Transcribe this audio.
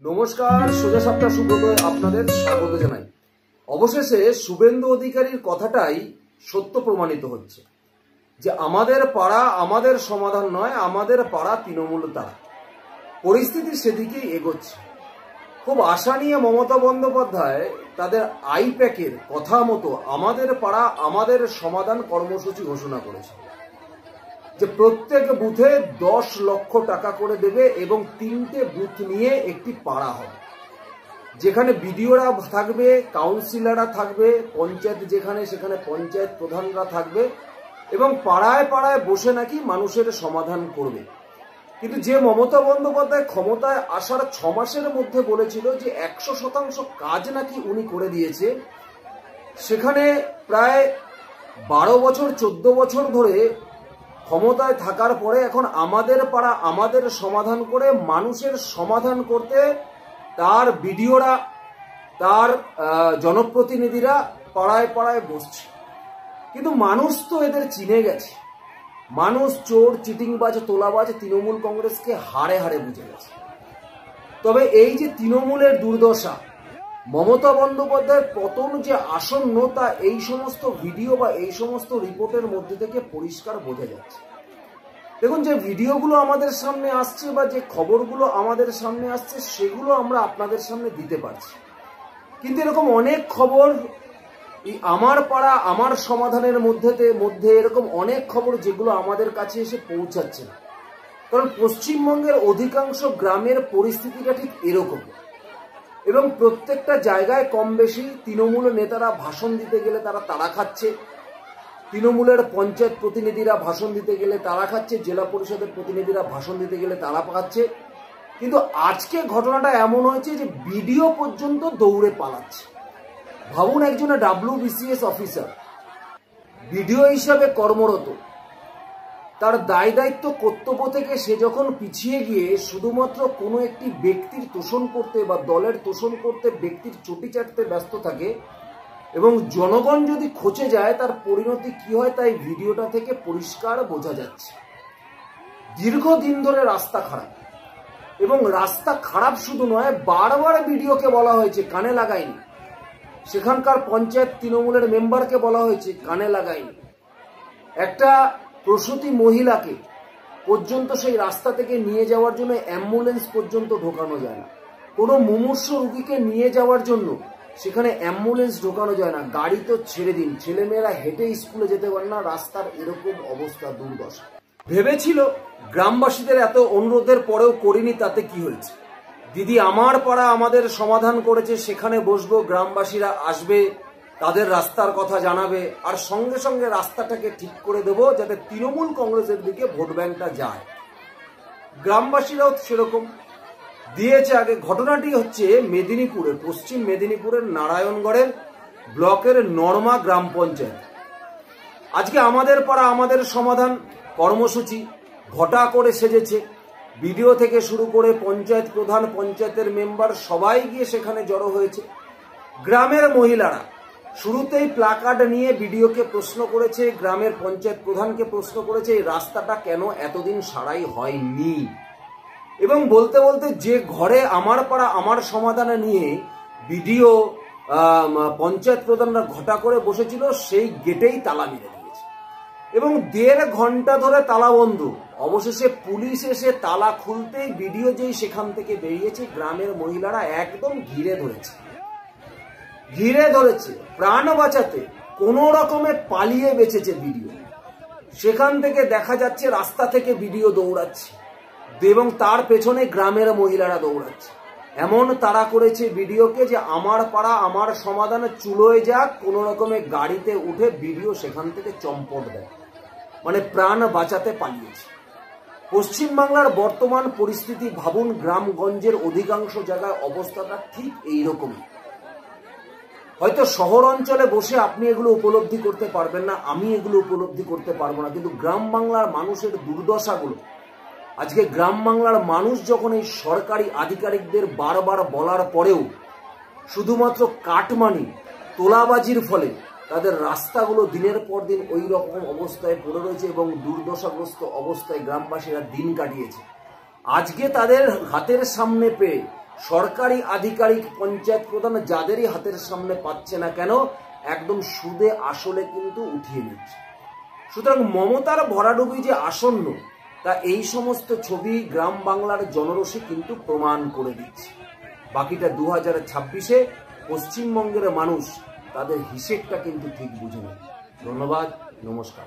নমস্কার, সোজা সাপটা সুব্রতয় আপনাদের স্বাগত জানাই। অবশেষে শুভেন্দু অধিকারীর কথাটাই সত্য প্রমাণিত হচ্ছে যে আমাদের পাড়া আমাদের সমাধান নয়, আমাদের পাড়া তৃণমূল তারা। পরিস্থিতি সেদিকেই এগোচ্ছে। খুব আশা নিয়ে মমতা বন্দ্যোপাধ্যায় তাদের আইপ্যাকের কথা মতো আমাদের পাড়া আমাদের সমাধান কর্মসূচি ঘোষণা করেছে যে প্রত্যেক বুথে 10 লক্ষ টাকা করে দেবে এবং 3টে বুথ নিয়ে একটি পাড়া হবে, যেখানে বিডিওরা থাকবে, কাউন্সিলররা থাকবে, পঞ্চায়েত যেখানে সেখানে পঞ্চায়েত প্রধানরা থাকবে এবং পাড়ায় পাড়ায় বসে নাকি মানুষের সমাধান করবে। কিন্তু যে মমতা বন্দ্যোপাধ্যায় ক্ষমতায় আসার 6 মাসের মধ্যে বলেছিল যে 100% কাজ নাকি উনি করে দিয়েছে, সেখানে প্রায় 12 বছর 14 বছর ধরে ক্ষমতায় থাকার পরে এখন আমাদের পাড়া আমাদের সমাধান করে মানুষের সমাধান করতে তার বিডিওরা, তার জনপ্রতিনিধিরা পাড়ায় পাড়ায় বসছে। কিন্তু মানুষ তো এদের চিনে গেছে। মানুষ চোর, চিটিংবাজ, তোলাবাজ তৃণমূল কংগ্রেসকে হাড়ে হাড়ে বুঝে গেছে। তবে এই যে তৃণমূলের দুর্দশা, মমতা বন্দ্যোপাধ্যায়ের পতন যে আসন্ন, তা এই সমস্ত ভিডিও বা এই সমস্ত রিপোর্টের মধ্যে থেকে পরিষ্কার বোঝা যাচ্ছে। দেখুন, যে ভিডিওগুলো আমাদের সামনে আসছে বা যে খবরগুলো আমাদের সামনে আসছে সেগুলো আমরা আপনাদের সামনে দিতে পারছি, কিন্তু এরকম অনেক খবর আমার পাড়া আমার সমাধানের মধ্যে এরকম অনেক খবর যেগুলো আমাদের কাছে এসে পৌঁছাচ্ছে না। কারণ পশ্চিমবঙ্গের অধিকাংশ গ্রামের পরিস্থিতিটা ঠিক এরকম এবং প্রত্যেকটা জায়গায় কম বেশি তৃণমূল নেতারা ভাষণ দিতে গেলে তারা তাড়া খাচ্ছে, তৃণমূলের পঞ্চায়েত প্রতিনিধিরা ভাষণ দিতে গেলে তাড়া খাচ্ছে, জেলা পরিষদের প্রতিনিধিরা ভাষণ দিতে গেলে তাড়া পাচ্ছে। কিন্তু আজকে ঘটনাটা এমন হয়েছে যে বিডিও পর্যন্ত দৌড়ে পালাচ্ছে। ভাবুন, একজন WBCS অফিসার বিডিও হিসাবে কর্মরত, তার দায় দায়িত্ব কর্তব্য থেকে সে যখন পিছিয়ে গিয়ে শুধুমাত্র কোনো একটি ব্যক্তির তোষণ করতে বা দলের তোষণ করতে, ব্যক্তির চটি চাটতে ব্যস্ত থাকে এবং জনগণ যদি খচে যায় তার পরিণতি কি হয় তাই ভিডিওটা থেকে পরিষ্কার বোঝা যাচ্ছে। দীর্ঘদিন ধরে রাস্তা খারাপ, এবং রাস্তা খারাপ শুধু নয়, বারবার ভিডিওকে বলা হয়েছে কানে লাগায়নি, সেখানকার পঞ্চায়েত তৃণমূলের মেম্বারকে বলা হয়েছে কানে লাগায়নি। একটা প্রসূতি মহিলাকে পর্যন্ত সেই রাস্তা থেকে নিয়ে যাওয়ার জন্য অ্যাম্বুলেন্স পর্যন্ত ঢোকানো যায় না। কোনো মুমূর্ষ রোগীকে নিয়ে যাওয়ার জন্য সেখানে অ্যাম্বুলেন্স ঢোকানো যায় না। গাড়ি তো ছেড়ে দিন, ছেলেমেয়েরা হেঁটে স্কুলে যেতে পারে না, রাস্তার এরকম অবস্থা, দুর্দশা। ভেবেছিল গ্রামবাসীদের এত অনুরোধের পরেও করিনি, তাতে কি হয়েছে? দিদি আমার পাড়া আমাদের সমাধান করেছে, সেখানে বসবো, গ্রামবাসীরা আসবে, তাদের রাস্তার কথা জানাবে, আর সঙ্গে সঙ্গে রাস্তাটাকে ঠিক করে দেব যাতে তৃণমূল কংগ্রেসের দিকে ভোট ব্যাংকটা যায়। গ্রামবাসীরাও সেরকম দিয়েছে আগে। ঘটনাটি হচ্ছে মেদিনীপুরের, পশ্চিম মেদিনীপুরের নারায়ণগড়ের ব্লকের নরমা গ্রাম পঞ্চায়েত। আজকে আমাদের পাড়া আমাদের সমাধান কর্মসূচি ঘটা করে সেজেছে। বিডিও থেকে শুরু করে পঞ্চায়েত প্রধান, পঞ্চায়েতের মেম্বার সবাই গিয়ে সেখানে জড়ো হয়েছে। গ্রামের মহিলারা শুরুতেই প্লাকার্ড নিয়ে বিডিওকে প্রশ্ন করেছে, গ্রামের পঞ্চায়েত প্রধানকে প্রশ্ন করেছে এই রাস্তাটা কেন এতদিন সারাই হয়নি, এবং বলতে বলতে যে ঘরে আমার পাড়া আমার সমাধানে নিয়ে বিডিও পঞ্চায়েত প্রধানরা ঘটা করে বসেছিল সেই গেটেই তালা মেরে দিয়েছে এবং 1.5 ঘন্টা ধরে তালা বন্ধ। অবশেষে পুলিশ এসে তালা খুলতেই বিডিও যেই সেখান থেকে বেরিয়েছে, গ্রামের মহিলারা একদম ঘিরে ধরেছে প্রাণ বাঁচাতে। কোনো রকমে পালিয়ে বেঁচেছে বিডিও। সেখান থেকে দেখা যাচ্ছে রাস্তা থেকে বিডিও দৌড়াচ্ছে এবং তার পেছনে গ্রামের মহিলারা দৌড়াচ্ছে। এমন তাড়া করেছে বিডিওকে যে আমার পাড়া আমার সমাধানে চুলোয় যাক, কোনো রকমে গাড়িতে উঠে বিডিও সেখান থেকে চম্পট দেয়, মানে প্রাণ বাঁচাতে পালিয়েছে। পশ্চিমবাংলার বর্তমান পরিস্থিতি ভাবুন, গ্রামগঞ্জের অধিকাংশ জায়গায় অবস্থাটা ঠিক এইরকমই। হয়তো শহর অঞ্চলে বসে আপনি এগুলো উপলব্ধি করতে পারবেন না, আমি এগুলো উপলব্ধি করতে পারবো না, কিন্তু গ্রাম বাংলার মানুষের দুর্দশাগুলো আজকে গ্রাম বাংলার মানুষ যখন এই সরকারি আধিকারিকদের বারবার বলার পরেও শুধুমাত্র কাটমানি তোলাবাজির ফলে তাদের রাস্তাগুলো দিনের পর দিন ওই রকম অবস্থায় পড়ে রয়েছে এবং দুর্দশাগ্রস্ত অবস্থায় গ্রামবাসীরা দিন কাটিয়েছে, আজকে তাদের হাতের সামনে পেয়ে সরকারি আধিকারিক পঞ্চায়েত প্রধান যাদেরই হাতের সামনে পাচ্ছে না কেন একদম সুদে আসলে কিন্তু উঠিয়ে নিচ্ছে। সুতরাং মমতার ভরাডুবি যে আসন্ন তা এই সমস্ত ছবি গ্রাম বাংলার জনরসে কিন্তু প্রমাণ করে দিচ্ছে। বাকিটা 2026-এ পশ্চিমবঙ্গের মানুষ তাদের হিসেবটা কিন্তু ঠিক বুঝে নেবে। ধন্যবাদ, নমস্কার।